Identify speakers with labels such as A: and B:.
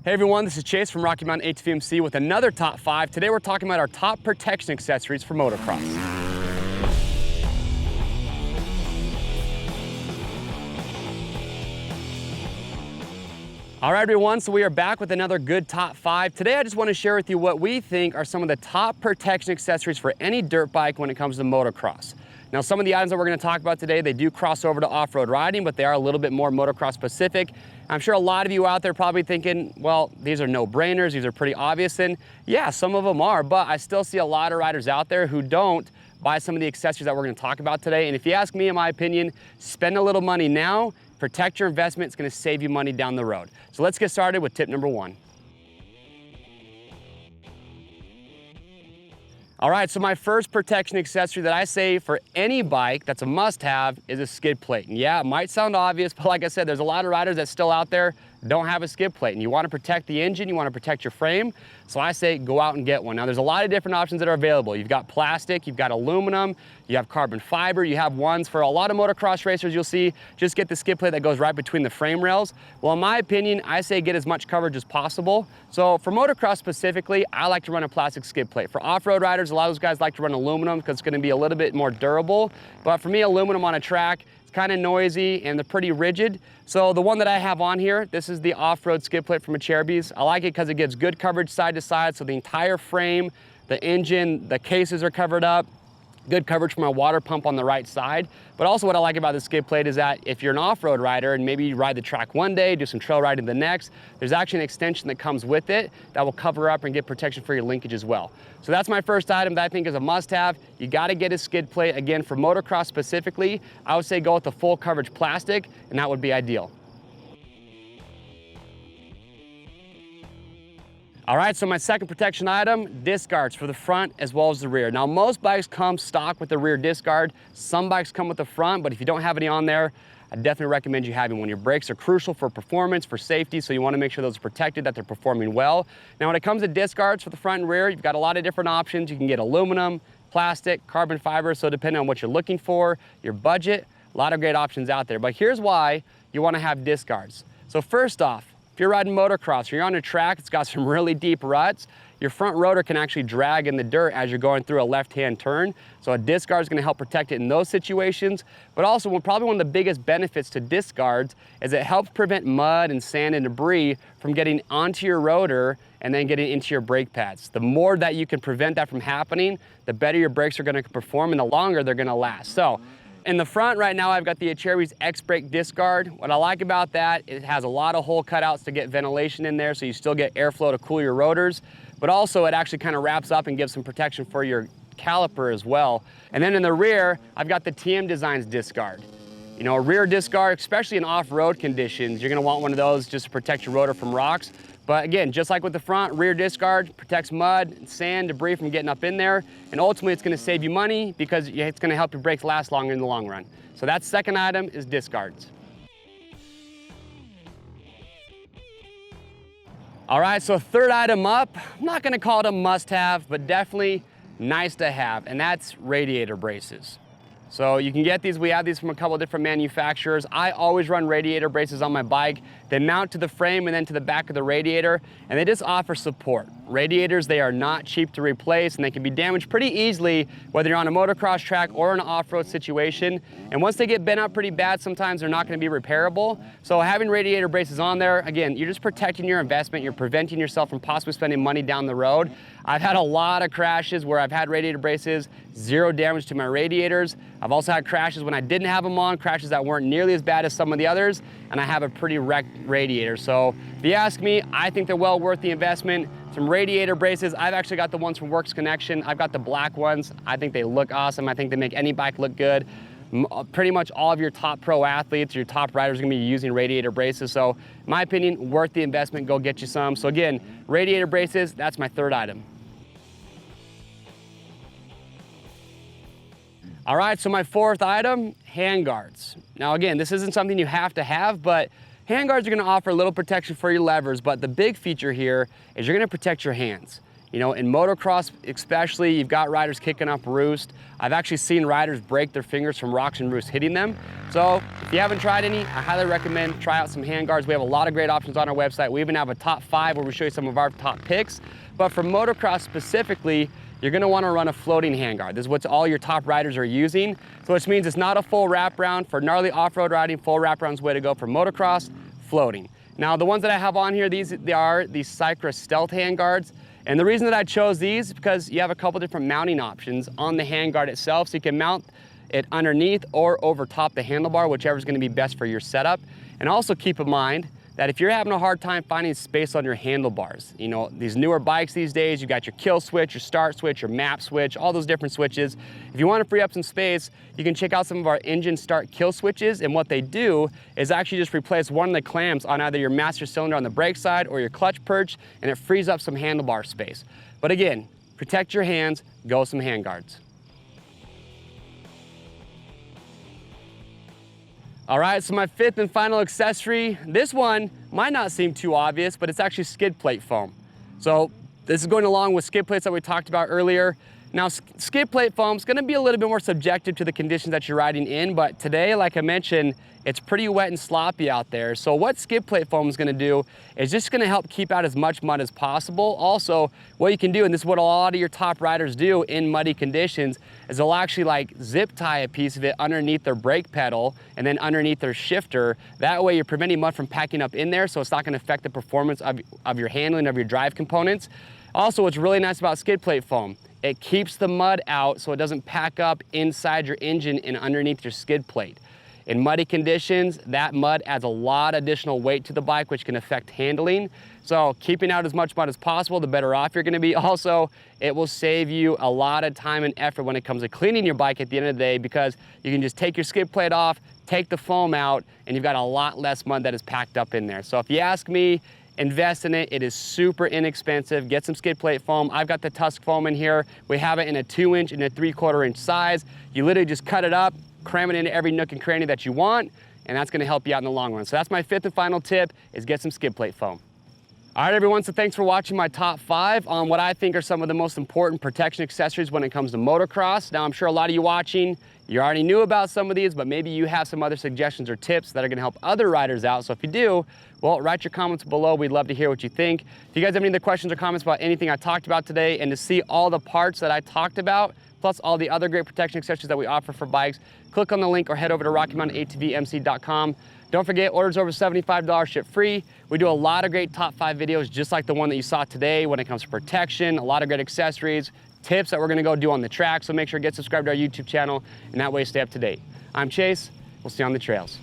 A: Hey everyone, this is Chase from Rocky Mountain ATV with another top 5. Today we're talking about our top protection accessories for motocross. All right everyone, so we are back with another good top 5. Today I just want to share with you what we think are some of the top protection accessories for any dirt bike when it comes to motocross. Now some of the items that we're going to talk about today, they do cross over to off-road riding, but they are a little bit more motocross specific. I'm sure a lot of you out there probably thinking, well, these are no-brainers, these are pretty obvious, and yeah, some of them are, but I still see a lot of riders out there who don't buy some of the accessories that we're going to talk about today. And if you ask me, in my opinion, spend a little money now, protect your investment, it's going to save you money down the road. So let's get started with tip number 1. All right, so my first protection accessory that I say for any bike that's a must-have is a skid plate. And yeah, it might sound obvious, but like I said, there's a lot of riders that still out there don't have a skid plate. And you want to protect the engine, you want to protect your frame, so I say go out and get one. Now there's a lot of different options that are available. You've got plastic, you've got aluminum, you have carbon fiber, you have ones for a lot of motocross racers you'll see, just get the skid plate that goes right between the frame rails. Well, in my opinion, I say get as much coverage as possible. So for motocross specifically, I like to run a plastic skid plate. For off-road riders, a lot of those guys like to run aluminum because it's going to be a little bit more durable. But for me, aluminum on a track, it's kind of noisy and they're pretty rigid. So the one that I have on here, this is the off-road skid plate from Cherbys. I like it because it gives good coverage side to side, so the entire frame, the engine, the cases are covered up. Good coverage from my water pump on the right side. But also what I like about the skid plate is that if you're an off-road rider and maybe you ride the track one day, do some trail riding the next, there's actually an extension that comes with it that will cover up and get protection for your linkage as well. So that's my first item that I think is a must-have. You gotta get a skid plate. Again, for motocross specifically, I would say go with the full coverage plastic, and that would be ideal. All right, so my second protection item, disc guards for the front as well as the rear. Now most bikes come stock with the rear disc guard. Some bikes come with the front, but if you don't have any on there, I definitely recommend you having one. Your brakes are crucial for performance, for safety, so you want to make sure those are protected, that they're performing well. Now when it comes to disc guards for the front and rear, you've got a lot of different options. You can get aluminum, plastic, carbon fiber, so depending on what you're looking for, your budget, a lot of great options out there. But here's why you want to have disc guards. So first off, if you're riding motocross or you're on a track, it's got some really deep ruts, your front rotor can actually drag in the dirt as you're going through a left-hand turn. So a disc guard is going to help protect it in those situations. But also, probably one of the biggest benefits to disc guards is it helps prevent mud and sand and debris from getting onto your rotor and then getting into your brake pads. The more that you can prevent that from happening, the better your brakes are going to perform and the longer they're going to last. So in the front right now, I've got the Cherbys X-Brake disc guard. What I like about that, it has a lot of hole cutouts to get ventilation in there, so you still get airflow to cool your rotors, but also it actually kind of wraps up and gives some protection for your caliper as well. And then in the rear, I've got the TM Designs disc guard. You know, a rear disc guard, especially in off-road conditions, you're gonna want one of those just to protect your rotor from rocks. But again, just like with the front, rear disc guard protects mud, sand, debris from getting up in there. And ultimately, it's gonna save you money because it's gonna help your brakes last longer in the long run. So that second item is disc guards. All right, so third item up, I'm not gonna call it a must-have, but definitely nice to have, and that's radiator braces. So you can get these, we have these from a couple of different manufacturers. I always run radiator braces on my bike. They mount to the frame and then to the back of the radiator, and they just offer support. Radiators, they are not cheap to replace, and they can be damaged pretty easily, whether you're on a motocross track or an off-road situation. And once they get bent up pretty bad, sometimes they're not gonna be repairable. So having radiator braces on there, again, you're just protecting your investment, you're preventing yourself from possibly spending money down the road. I've had a lot of crashes where I've had radiator braces, zero damage to my radiators. I've also had crashes when I didn't have them on, crashes that weren't nearly as bad as some of the others, and I have a pretty wrecked radiator. So if you ask me, I think they're well worth the investment. Some radiator braces, I've actually got the ones from Works Connection. I've got the black ones. I think they look awesome. I think they make any bike look good. Pretty much all of your top pro athletes, your top riders are gonna be using radiator braces. So in my opinion, worth the investment, go get you some. So again, radiator braces, that's my third item. All right, so my fourth item, handguards. Now again, this isn't something you have to have, but handguards are gonna offer a little protection for your levers, but the big feature here is you're gonna protect your hands. You know, in motocross especially, you've got riders kicking up roost. I've actually seen riders break their fingers from rocks and roost hitting them. So if you haven't tried any, I highly recommend try out some handguards. We have a lot of great options on our website. We even have a top 5 where we show you some of our top picks. But for motocross specifically, you're gonna wanna run a floating handguard. This is what all your top riders are using. So which means it's not a full wraparound. For gnarly off-road riding, full wraparound's the way to go. For motocross, floating. Now the ones that I have on here, they are these Cycra Stealth handguards. And the reason that I chose these is because you have a couple different mounting options on the handguard itself. So you can mount it underneath or over top the handlebar, whichever is gonna be best for your setup. And also keep in mind that if you're having a hard time finding space on your handlebars, you know, these newer bikes these days, you got your kill switch, your start switch, your map switch, all those different switches. If you want to free up some space, you can check out some of our engine start kill switches, and what they do is actually just replace one of the clamps on either your master cylinder on the brake side or your clutch perch, and it frees up some handlebar space. But again, protect your hands, go some handguards. All right, so my 5th and final accessory, this one might not seem too obvious, but it's actually skid plate foam. So this is going along with skid plates that we talked about earlier. Now, skid plate foam is gonna be a little bit more subjective to the conditions that you're riding in, but today, like I mentioned, it's pretty wet and sloppy out there. So what skid plate foam is gonna do is just gonna help keep out as much mud as possible. Also, what you can do, and this is what a lot of your top riders do in muddy conditions, is they'll actually like zip tie a piece of it underneath their brake pedal and then underneath their shifter. That way you're preventing mud from packing up in there, so it's not gonna affect the performance of your handling of your drive components. Also, what's really nice about skid plate foam, it keeps the mud out so it doesn't pack up inside your engine and underneath your skid plate. In muddy conditions, that mud adds a lot of additional weight to the bike, which can affect handling. So keeping out as much mud as possible, the better off you're gonna be. Also, it will save you a lot of time and effort when it comes to cleaning your bike at the end of the day, because you can just take your skid plate off, take the foam out, and you've got a lot less mud that is packed up in there. So if you ask me, invest in it. It is super inexpensive. Get some skid plate foam. I've got the Tusk foam in here. We have it in a 2-inch and a 3/4 inch size. You literally just cut it up, cram it into every nook and cranny that you want, and that's gonna help you out in the long run. So that's my 5th and final tip, is get some skid plate foam. All right, everyone, so thanks for watching my top 5 on what I think are some of the most important protection accessories when it comes to motocross. Now, I'm sure a lot of you watching, you already knew about some of these, but maybe you have some other suggestions or tips that are gonna help other riders out. So if you do, well, write your comments below. We'd love to hear what you think. If you guys have any other questions or comments about anything I talked about today, and to see all the parts that I talked about, plus all the other great protection accessories that we offer for bikes, click on the link or head over to RockyMountainATVMC.com. Don't forget, orders over $75 ship free. We do a lot of great top 5 videos, just like the one that you saw today when it comes to protection, a lot of great accessories, tips that we're gonna go do on the track. So make sure to get subscribed to our YouTube channel, and that way stay up to date. I'm Chase, we'll see you on the trails.